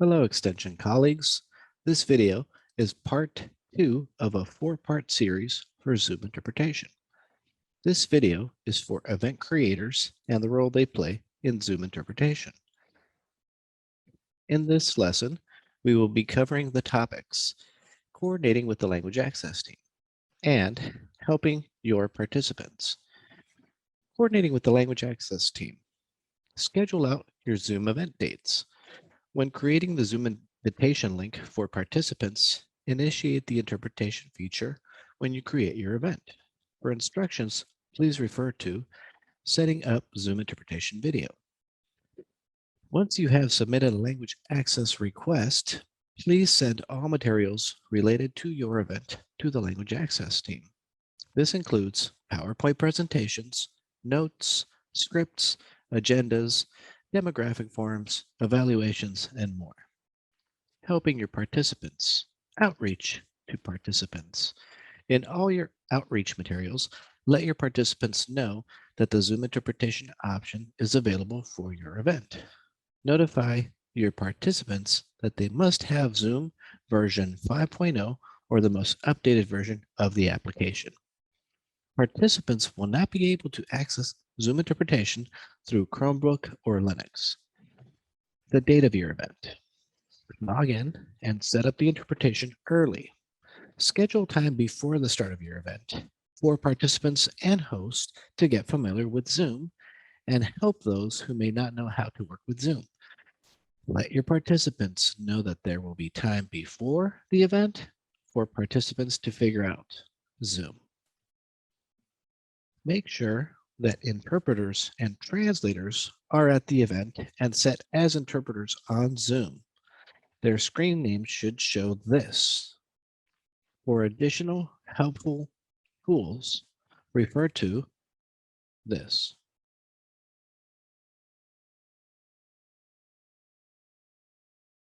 Hello, Extension colleagues. This video is part 2 of a 4-part series for Zoom interpretation. This video is for event creators and the role they play in Zoom interpretation. In this lesson, we will be covering the topics coordinating with the language access team and helping your participants. Coordinating with the language access team. Schedule out your Zoom event dates. When creating the Zoom invitation link for participants, initiate the interpretation feature when you create your event. For instructions, please refer to Setting up Zoom Interpretation Video. Once you have submitted a language access request, please send all materials related to your event to the language access team. This includes PowerPoint presentations, notes, scripts, agendas, demographic forms, evaluations, and more. Helping your participants. Outreach to participants. In all your outreach materials, let your participants know that the Zoom interpretation option is available for your event. Notify your participants that they must have Zoom version 5.0 or the most updated version of the application. Participants will not be able to access Zoom interpretation through Chromebook or Linux. The date of your event. Log in and set up the interpretation early. Schedule time before the start of your event for participants and hosts to get familiar with Zoom and help those who may not know how to work with Zoom. Let your participants know that there will be time before the event for participants to figure out Zoom. Make sure that interpreters and translators are at the event and set as interpreters on Zoom. Their screen name should show this. For additional helpful tools, refer to this.